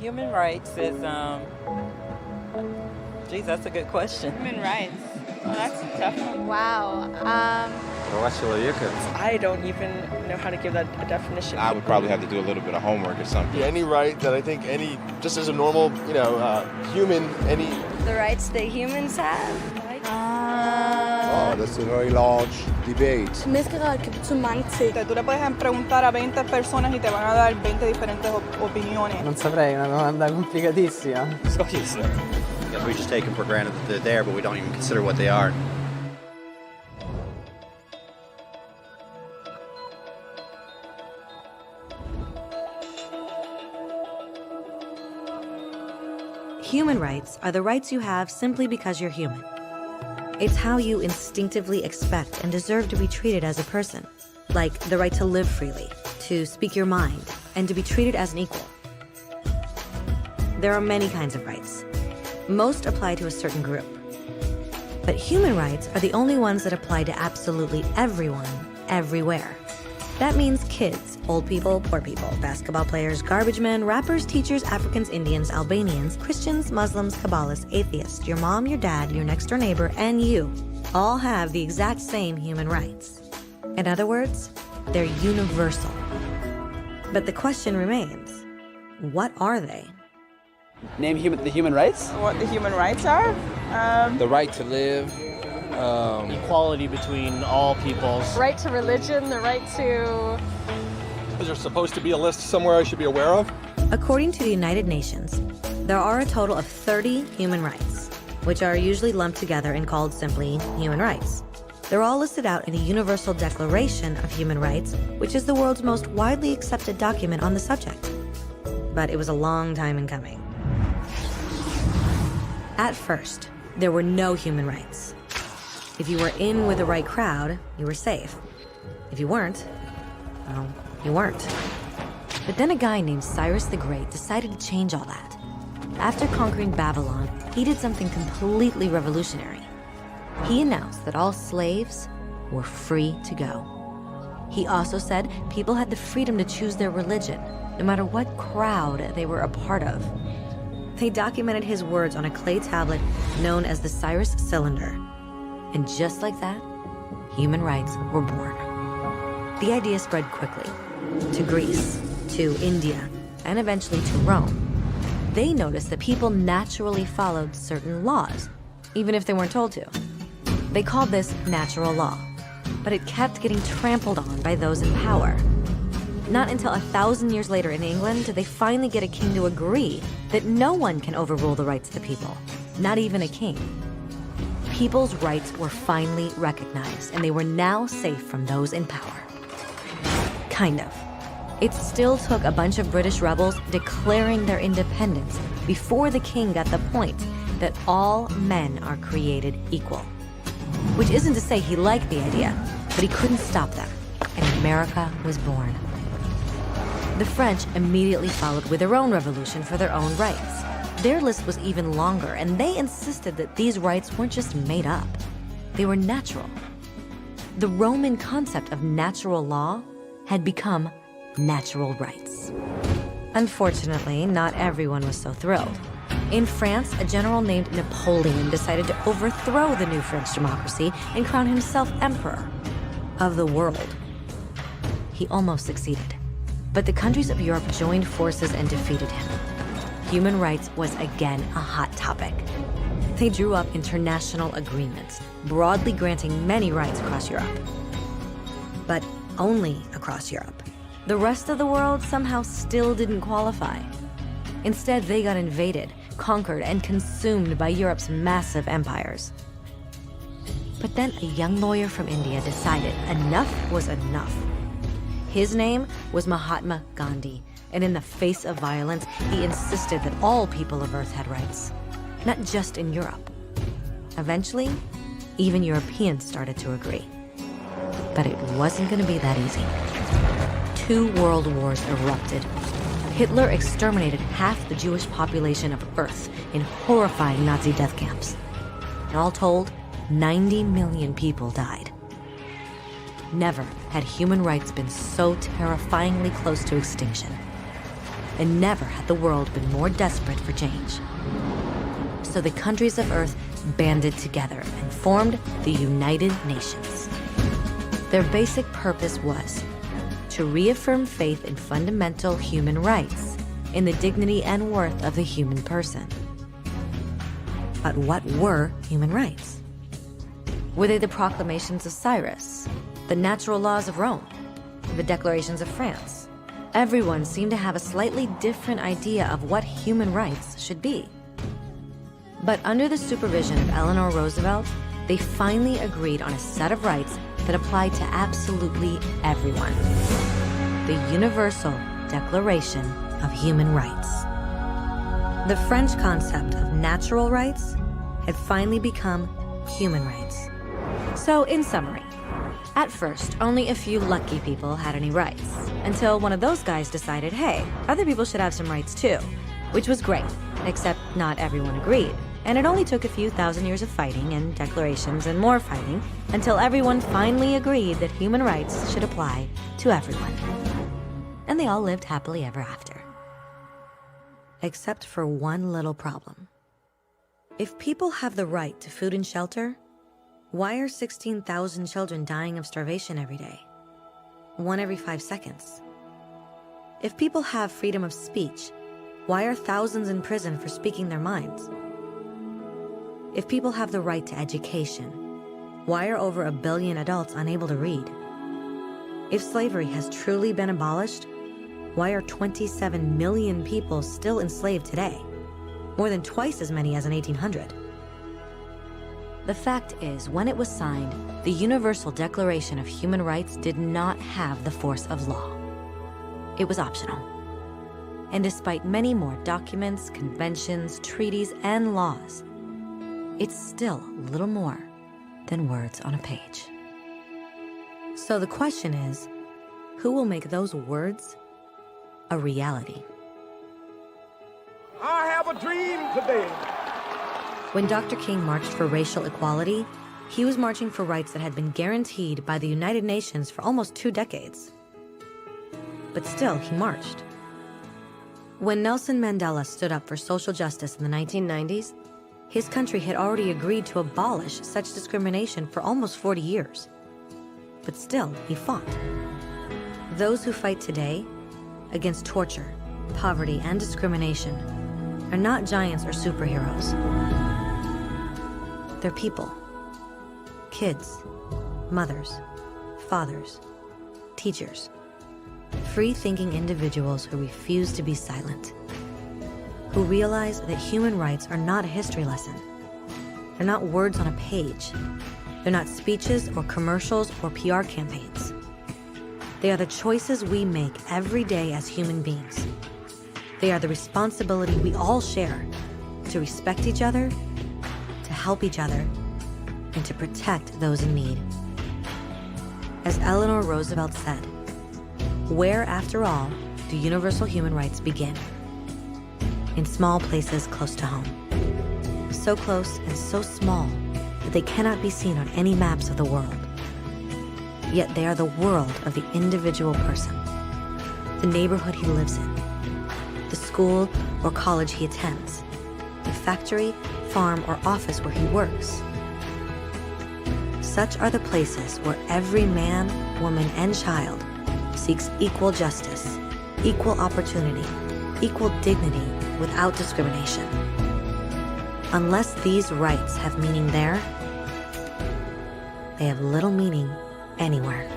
Human rights is, geez, that's a good question. Human rights. Well, that's a tough one. Wow. I don't even know how to give that a definition. I would probably have to do a little bit of homework or something. Yeah, any right that I think just as a normal, human, The rights that humans have. Oh, that's a very large debate. Menneskerettigheder kan betyde mange ting. Tú le puedes preguntar a 20 personas y te van a dar 20 diferentes opiniones. Non saprei, una domanda complicatissima. Yeah, we just take them for granted that they're there, but we don't even consider what they are. Human rights are the rights you have simply because you're human. It's how you instinctively expect and deserve to be treated as a person, like the right to live freely, to speak your mind, and to be treated as an equal. There are many kinds of rights. Most apply to a certain group. But human rights are the only ones that apply to absolutely everyone, everywhere. That means kids, old people, poor people, basketball players, garbage men, rappers, teachers, Africans, Indians, Albanians, Christians, Muslims, Kabbalists, atheists, your mom, your dad, your next door neighbor, and you all have the exact same human rights. In other words, they're universal. But the question remains, what are they? Name the human rights? What the human rights are? The right to live. Equality between all peoples. Right to religion, the right to... Is there supposed to be a list somewhere I should be aware of? According to the United Nations, there are a total of 30 human rights, which are usually lumped together and called simply human rights. They're all listed out in the Universal Declaration of Human Rights, which is the world's most widely accepted document on the subject. But it was a long time in coming. At first, there were no human rights. If you were in with the right crowd, you were safe. If you weren't, well, you weren't. But then a guy named Cyrus the Great decided to change all that. After conquering Babylon, he did something completely revolutionary. He announced that all slaves were free to go. He also said people had the freedom to choose their religion, no matter what crowd they were a part of. They documented his words on a clay tablet known as the Cyrus Cylinder. And just like that, human rights were born. The idea spread quickly to Greece, to India, and eventually to Rome. They noticed that people naturally followed certain laws, even if they weren't told to. They called this natural law, but it kept getting trampled on by those in power. Not until 1,000 years later in England did they finally get a king to agree that no one can overrule the rights of the people, not even a king. People's rights were finally recognized, and they were now safe from those in power. Kind of. It still took a bunch of British rebels declaring their independence before the king got the point that all men are created equal. Which isn't to say he liked the idea, but he couldn't stop them, and America was born. The French immediately followed with their own revolution for their own rights. Their list was even longer, and they insisted that these rights weren't just made up. They were natural. The Roman concept of natural law had become natural rights. Unfortunately, not everyone was so thrilled. In France, a general named Napoleon decided to overthrow the new French democracy and crown himself emperor of the world. He almost succeeded, but the countries of Europe joined forces and defeated him. Human rights was again a hot topic. They drew up international agreements, broadly granting many rights across Europe. But only across Europe. The rest of the world somehow still didn't qualify. Instead, they got invaded, conquered, and consumed by Europe's massive empires. But then a young lawyer from India decided enough was enough. His name was Mahatma Gandhi, and in the face of violence, he insisted that all people of Earth had rights, not just in Europe. Eventually, even Europeans started to agree. But it wasn't going to be that easy. 2 world wars erupted. Hitler exterminated half the Jewish population of Earth in horrifying Nazi death camps. And all told, 90 million people died. Never had human rights been so terrifyingly close to extinction. and never had the world been more desperate for change. So the countries of Earth banded together and formed the United Nations. Their basic purpose was to reaffirm faith in fundamental human rights, in the dignity and worth of the human person. But what were human rights? Were they the proclamations of Cyrus, the natural laws of Rome, the declarations of France? Everyone seemed to have a slightly different idea of what human rights should be. But under the supervision of Eleanor Roosevelt, they finally agreed on a set of rights that applied to absolutely everyone. The Universal Declaration of Human Rights. The French concept of natural rights had finally become human rights. So, in summary, at first, only a few lucky people had any rights, until one of those guys decided, hey, other people should have some rights too, which was great, except not everyone agreed. And it only took a few thousand years of fighting and declarations and more fighting until everyone finally agreed that human rights should apply to everyone. And they all lived happily ever after. Except for one little problem. If people have the right to food and shelter, why are 16,000 children dying of starvation every day? 1 every 5 seconds. If people have freedom of speech, why are thousands in prison for speaking their minds? If people have the right to education, why are over 1 billion adults unable to read? If slavery has truly been abolished, why are 27 million people still enslaved today? More than twice as many as in 1800. The fact is, when it was signed, the Universal Declaration of Human Rights did not have the force of law. It was optional. And despite many more documents, conventions, treaties, and laws, it's still little more than words on a page. So the question is, who will make those words a reality? I have a dream today. When Dr. King marched for racial equality, he was marching for rights that had been guaranteed by the United Nations for almost 2 decades. But still, he marched. When Nelson Mandela stood up for social justice in the 1990s, his country had already agreed to abolish such discrimination for almost 40 years. But still, he fought. Those who fight today against torture, poverty, and discrimination are not giants or superheroes. They're people. Kids, mothers, fathers, teachers. Free-thinking individuals who refuse to be silent. Who realize that human rights are not a history lesson. They're not words on a page. They're not speeches or commercials or PR campaigns. They are the choices we make every day as human beings. They are the responsibility we all share to respect each other, to help each other, and to protect those in need. As Eleanor Roosevelt said, where, after all, do universal human rights begin? In small places close to home. So close and so small that they cannot be seen on any maps of the world. Yet they are the world of the individual person, the neighborhood he lives in, the school or college he attends, the factory, farm, or office where he works. Such are the places where every man, woman, and child seeks equal justice, equal opportunity, equal dignity without discrimination. Unless these rights have meaning there, they have little meaning anywhere.